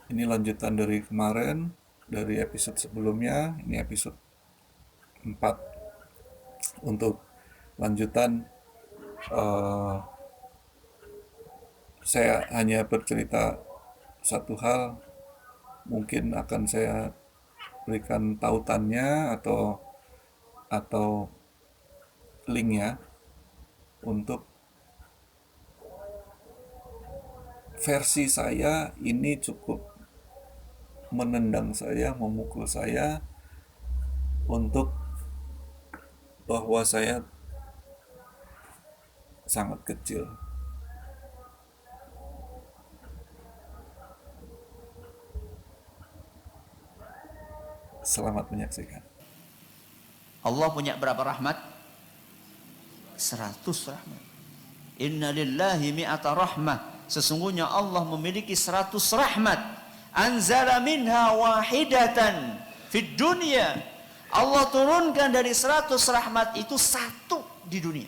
Ini lanjutan dari kemarin, dari episode sebelumnya. Ini episode 4 untuk lanjutan. eh, saya hanya bercerita satu hal, mungkin akan saya berikan tautannya atau linknya untuk versi saya. Ini cukup menendang saya, memukul saya, untuk bahwa saya sangat kecil. Selamat menyaksikan. Allah punya berapa rahmat? 100 rahmat. Inna lillahi mi'ata rahmah. Sesungguhnya Allah memiliki 100 rahmat. Anzala minha wahidatan fid dunya. Allah turunkan dari 100 rahmat itu satu di dunia.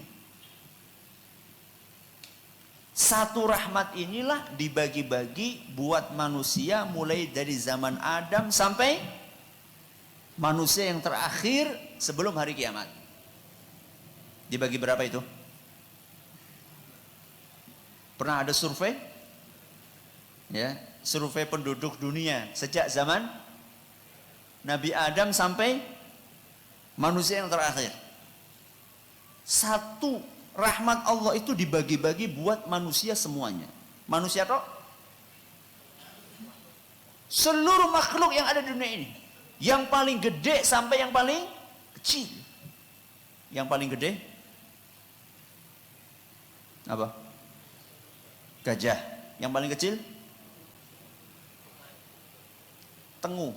Satu rahmat inilah dibagi-bagi buat manusia mulai dari zaman Adam sampai manusia yang terakhir sebelum hari kiamat. Dibagi berapa itu? Pernah ada survei? Ya, survei penduduk dunia sejak zaman Nabi Adam sampai manusia yang terakhir. Satu rahmat Allah itu dibagi-bagi buat manusia semuanya. Manusia toh? Seluruh makhluk yang ada di dunia ini. Yang paling gede sampai yang paling kecil. Yang paling gede apa? Gajah. Yang paling kecil? Tengu.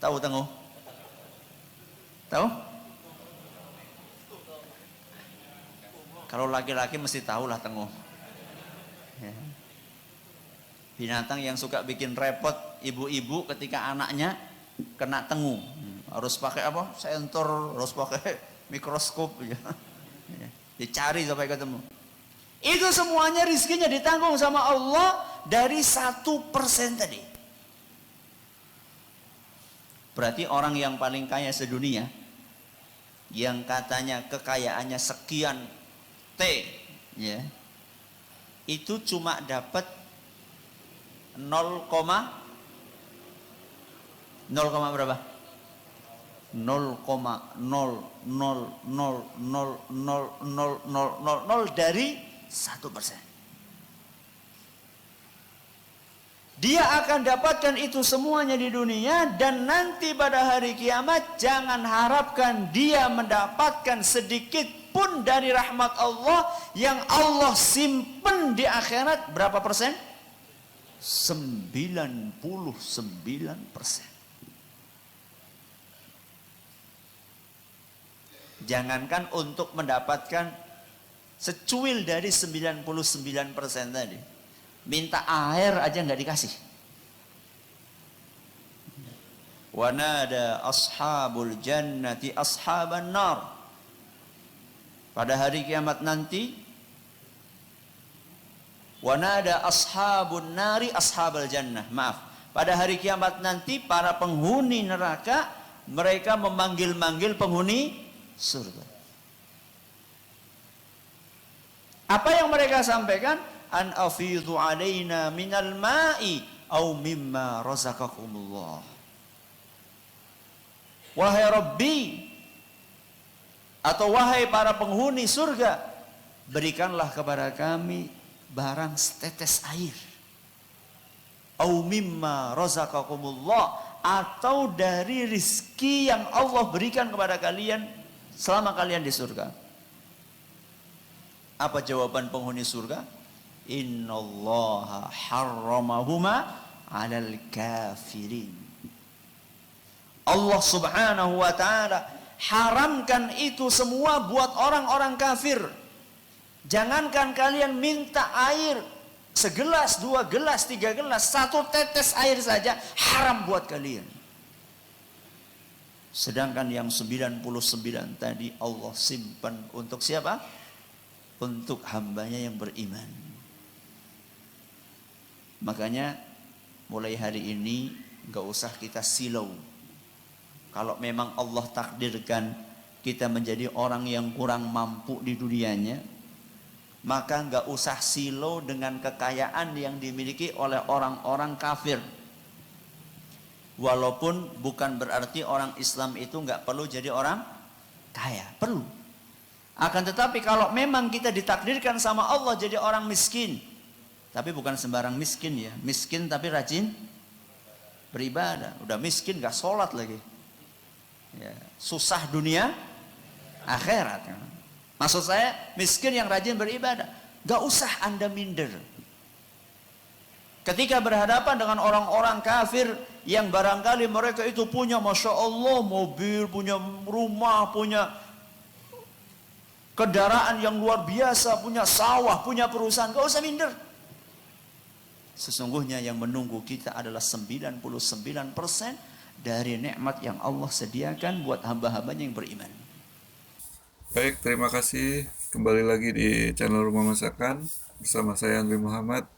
Tahu tengu? Tahu? Kalau laki-laki mesti tahu lah tengu. Ya. Binatang yang suka bikin repot ibu-ibu ketika anaknya kena tengu. Harus pakai apa? Sensor, harus pakai mikroskop. Ya. Dicari sampai ketemu. Itu semuanya rizkinya ditanggung sama Allah dari 1% tadi. Berarti orang yang paling kaya sedunia, yang katanya kekayaannya sekian T, ya, itu cuma dapat 0, berapa? 0,000000000 dari 1%. Dia akan dapatkan itu semuanya di dunia, dan nanti pada hari kiamat jangan harapkan dia mendapatkan sedikit pun dari rahmat Allah yang Allah simpen di akhirat. Berapa persen? 99%. Jangankan untuk mendapatkan secuil dari 99% tadi, minta air aja nggak dikasih. Wa nada ashabul jannati ashaban nar. Pada hari kiamat nanti, wa nada ashabun nari ashabal jannah. Maaf, pada hari kiamat nanti para penghuni neraka mereka memanggil-manggil penghuni surga. Apa yang mereka sampaikan? An afidhu alaina minal ma'i au mimma razaqakumullah. Wahai Rabbi, atau wahai para penghuni surga, berikanlah kepada kami barang setetes air. Au mimma razaqakumullah, atau dari rizki yang Allah berikan kepada kalian selama kalian di surga. Apa jawaban penghuni surga? Innallaha harramahuma 'alal kafirin. Allah Subhanahu wa taala haramkan itu semua buat orang-orang kafir. Jangankan kalian minta air segelas, 2 gelas, 3 gelas, 1 tetes air saja haram buat kalian. Sedangkan yang 99 tadi Allah simpan untuk siapa? Untuk hambanya yang beriman. Makanya mulai hari ini nggak usah kita silau. Kalau memang Allah takdirkan kita menjadi orang yang kurang mampu di dunianya, maka nggak usah silau dengan kekayaan yang dimiliki oleh orang-orang kafir. Walaupun bukan berarti orang Islam itu nggak perlu jadi orang kaya, perlu. Akan tetapi kalau memang kita ditakdirkan sama Allah jadi orang miskin, tapi bukan sembarang miskin ya, miskin tapi rajin beribadah. Udah miskin gak sholat lagi ya, susah dunia akhirat. Maksud saya miskin yang rajin beribadah. Gak usah Anda minder ketika berhadapan dengan orang-orang kafir yang barangkali mereka itu punya Masya Allah mobil, punya rumah, punya kendaraan yang luar biasa, punya sawah, punya perusahaan. Gak usah minder. Sesungguhnya yang menunggu kita adalah 99% dari nikmat yang Allah sediakan buat hamba-hambanya yang beriman. Baik, terima kasih. Kembali lagi di channel Rumah Masakan bersama saya Andri Muhammad.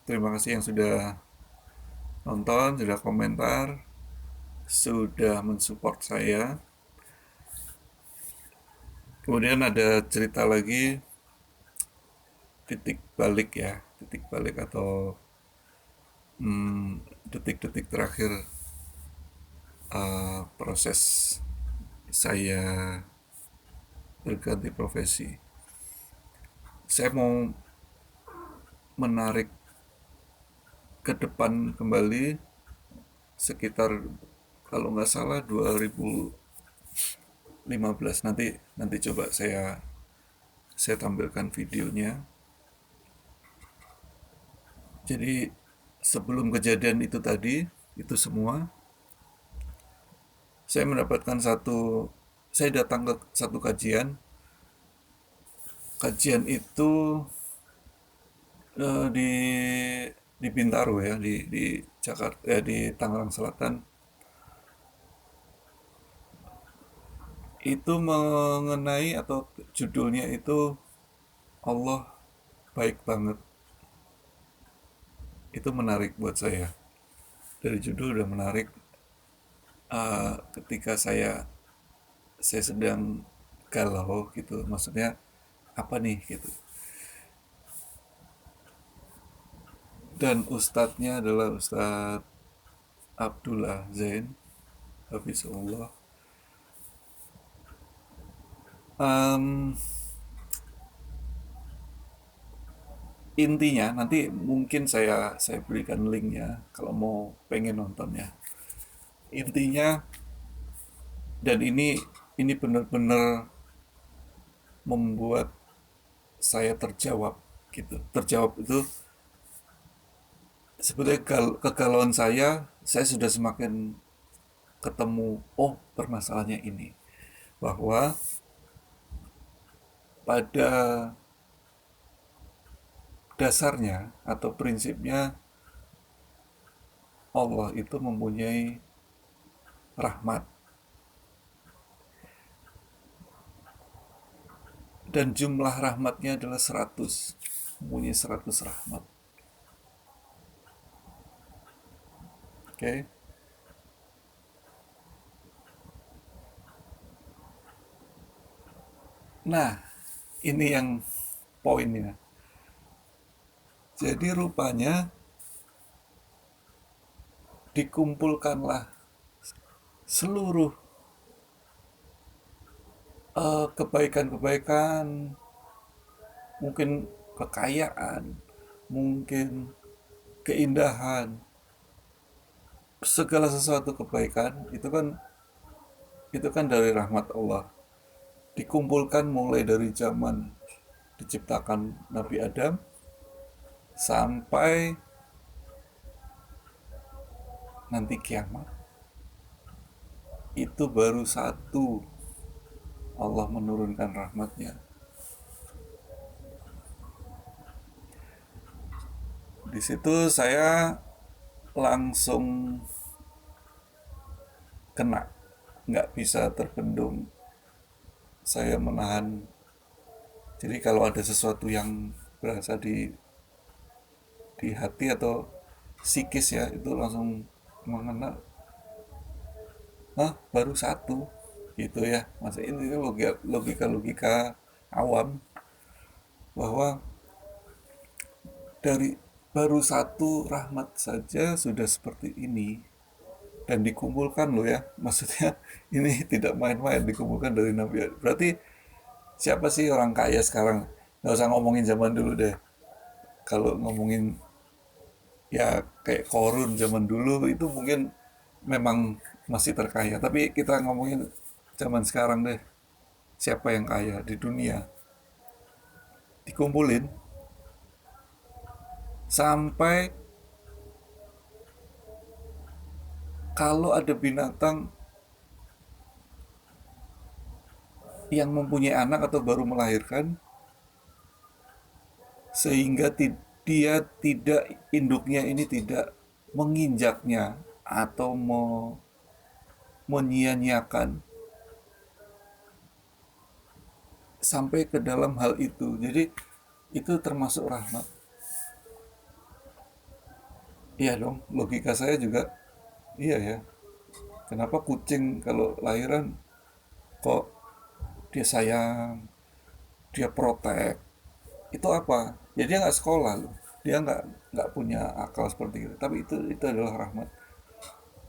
Terima kasih yang sudah nonton, sudah komentar, sudah mensupport saya. Kemudian ada cerita lagi, titik balik ya, titik balik atau detik-detik terakhir proses saya berganti profesi. Saya mau menarik ke depan kembali sekitar kalau nggak salah 2015. Nanti coba saya tampilkan videonya. Jadi sebelum kejadian itu tadi, itu semua, saya mendapatkan saya datang ke satu kajian. Kajian itu di Bintaro ya, di Jakarta, di Tangerang Selatan. Itu mengenai atau judulnya itu Allah baik banget. Itu menarik buat saya. Dari judul udah menarik. Ketika saya sedang galau gitu, maksudnya apa nih gitu. Dan ustadznya adalah Ustadz Abdullah Zain Hafizahullah. Intinya nanti mungkin saya berikan linknya kalau mau pengen nontonnya. Intinya, dan ini benar-benar membuat saya terjawab gitu. Terjawab itu sebetulnya kegalauan saya sudah semakin ketemu, oh permasalahannya ini, bahwa pada dasarnya atau prinsipnya Allah itu mempunyai rahmat, dan jumlah rahmatnya adalah 100, mempunyai 100 rahmat. Oke. Nah, ini yang poinnya. Jadi rupanya dikumpulkanlah seluruh kebaikan-kebaikan, mungkin kekayaan, mungkin keindahan, segala sesuatu kebaikan itu kan dari rahmat Allah. Dikumpulkan mulai dari zaman diciptakan Nabi Adam sampai nanti kiamat. Itu baru satu Allah menurunkan rahmatnya. Di situ saya langsung kena, nggak bisa terbendung. Saya menahan. Jadi kalau ada sesuatu yang berasa di di hati atau psikis ya, itu langsung mengena, baru satu gitu ya. Maksudnya ini logika awam bahwa dari baru satu rahmat saja sudah seperti ini, dan dikumpulkan loh ya, maksudnya ini tidak main-main, dikumpulkan dari Nabi. Berarti siapa sih orang kaya sekarang? Nggak usah ngomongin zaman dulu deh, kalau ngomongin ya kayak Korun zaman dulu itu mungkin memang masih terkaya, tapi kita ngomongin zaman sekarang deh, siapa yang kaya di dunia, dikumpulin sampai kalau ada binatang yang mempunyai anak atau baru melahirkan, sehingga dia tidak, induknya ini tidak menginjaknya atau menyia-nyiakan sampai ke dalam hal itu. Jadi itu termasuk rahmat. Iya dong, logika saya juga iya ya. Kenapa kucing kalau lahiran kok dia sayang, dia protek? Itu apa? Ya dia nggak sekolah loh. Dia nggak punya akal seperti itu. Tapi itu adalah rahmat.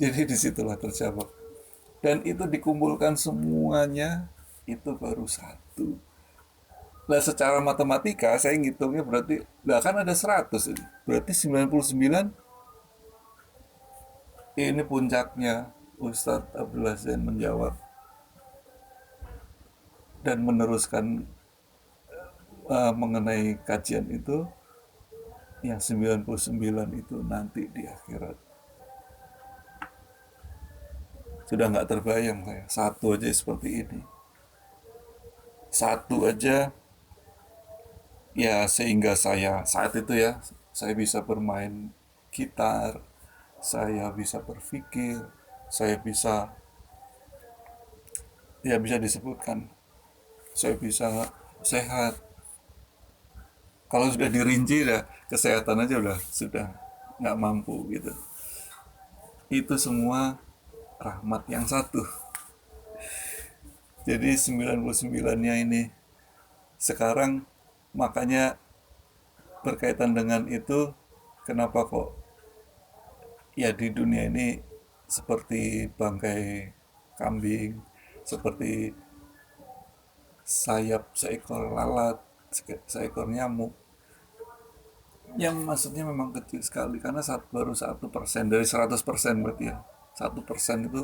Jadi disitulah terjawab. Dan itu dikumpulkan semuanya, itu baru satu. Nah secara matematika saya ngitungnya berarti, lah kan ada 100 ini. Berarti 99 ini puncaknya. Ustadz Abdullah Zain menjawab dan meneruskan mengenai kajian itu, yang 99 itu nanti di akhirat. Sudah nggak terbayang saya, satu aja seperti ini. Satu aja ya, sehingga saya saat itu ya, saya bisa bermain gitar, saya bisa berpikir, saya bisa, ya bisa disebutkan, saya bisa sehat. Kalau sudah dirinci ya, kesehatan aja sudah nggak mampu gitu. Itu semua rahmat yang satu. Jadi 99-nya ini sekarang, makanya berkaitan dengan itu, kenapa kok ya di dunia ini seperti bangkai kambing, seperti sayap seekor lalat, seekor nyamuk, yang maksudnya memang kecil sekali, karena baru 1% dari 100% berarti ya, 1% itu.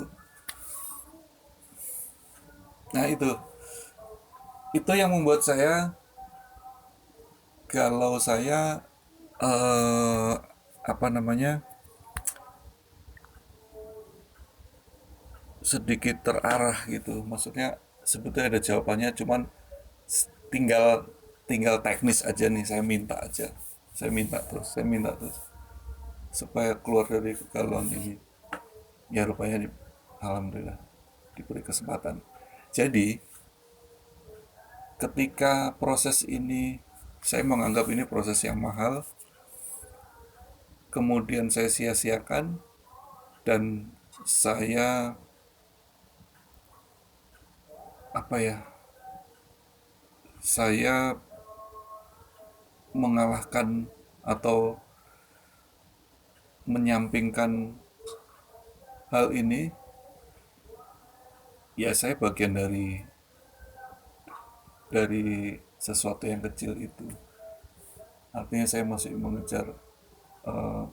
Nah itu yang membuat saya, kalau saya apa namanya, sedikit terarah gitu, maksudnya sebetulnya ada jawabannya, cuman tinggal tinggal teknis aja nih, saya minta terus supaya keluar dari kegalauan ini. Ya rupanya alhamdulillah diberi kesempatan. Jadi ketika proses ini, saya menganggap ini proses yang mahal, kemudian saya sia-siakan, dan saya apa ya, saya mengalahkan atau menyampingkan hal ini, ya saya bagian dari sesuatu yang kecil itu. Artinya saya masih mengejar eh,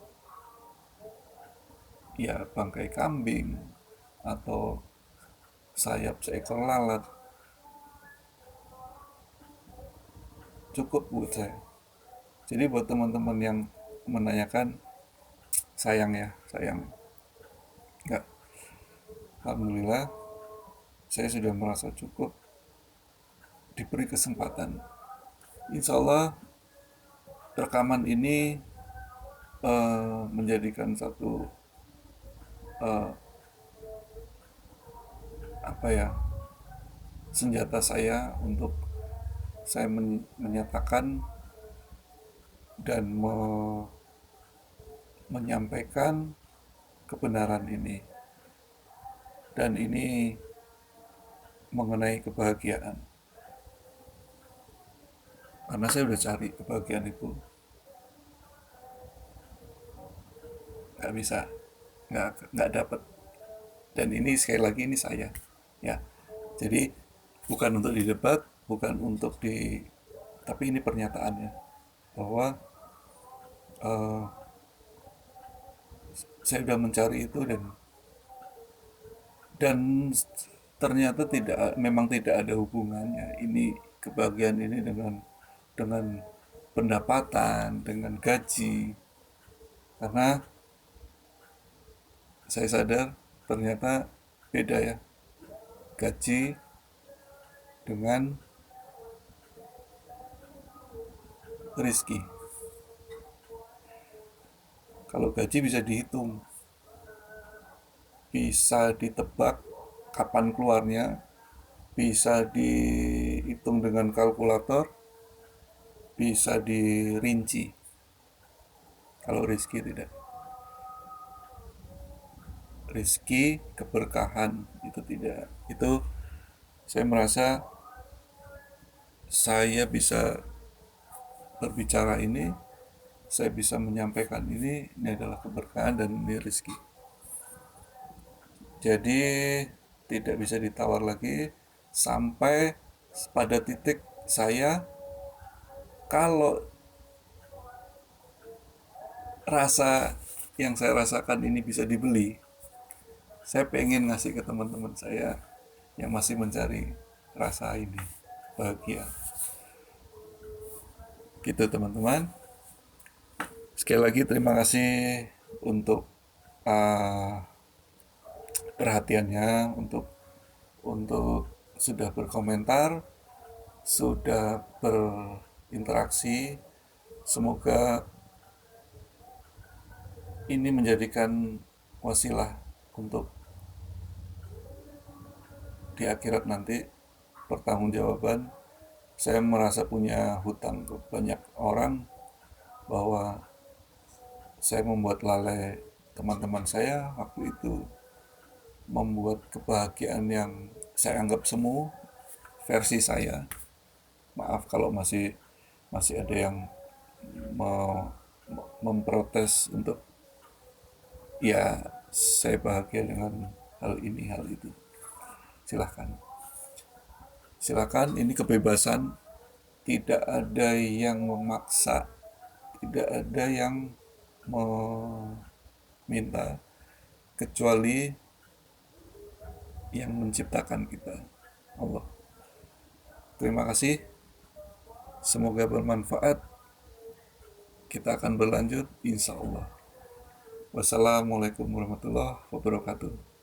ya bangkai kambing atau sayap seekor lalat, cukup buat saya. Jadi buat teman-teman yang menanyakan, sayang ya, sayang. Enggak, alhamdulillah saya sudah merasa cukup, diberi kesempatan. Insya Allah rekaman ini menjadikan satu eh, apa ya, senjata saya untuk saya menyatakan dan menyampaikan kebenaran ini, dan ini mengenai kebahagiaan. Karena saya udah cari kebahagiaan itu, nggak bisa, nggak dapet. Dan ini sekali lagi ini saya, ya. Jadi bukan untuk didebat, bukan untuk tapi ini pernyataannya bahwa eh, saya sudah mencari itu, dan ternyata memang tidak ada hubungannya ini, kebahagiaan ini, dengan pendapatan, dengan gaji. Karena saya sadar ternyata beda ya, gaji dengan rizki. Kalau gaji bisa dihitung, bisa ditebak kapan keluarnya, bisa dihitung dengan kalkulator, bisa dirinci. Kalau rizki tidak. Rizki, keberkahan itu tidak. Itu saya merasa saya bisa berbicara ini, saya bisa menyampaikan ini adalah keberkahan dan ini rizki. Jadi tidak bisa ditawar lagi sampai pada titik saya, kalau rasa yang saya rasakan ini bisa dibeli, saya pengen ngasih ke teman-teman saya yang masih mencari rasa ini, bahagia. Gitu teman-teman. Sekali lagi terima kasih untuk uh, perhatiannya, untuk sudah berkomentar, sudah berinteraksi. Semoga ini menjadikan wasilah untuk di akhirat nanti pertanggungjawaban. Saya merasa punya hutang ke banyak orang bahwa saya membuat lalai teman-teman saya waktu itu, membuat kebahagiaan yang saya anggap semu versi saya. Maaf kalau masih masih ada yang mau memprotes untuk, ya, saya bahagia dengan hal ini hal itu. Silahkan, silahkan, ini kebebasan, tidak ada yang memaksa, tidak ada yang meminta, kecuali yang menciptakan kita, Allah. Terima kasih, semoga bermanfaat. Kita akan berlanjut insya Allah. Wassalamualaikum warahmatullahi wabarakatuh.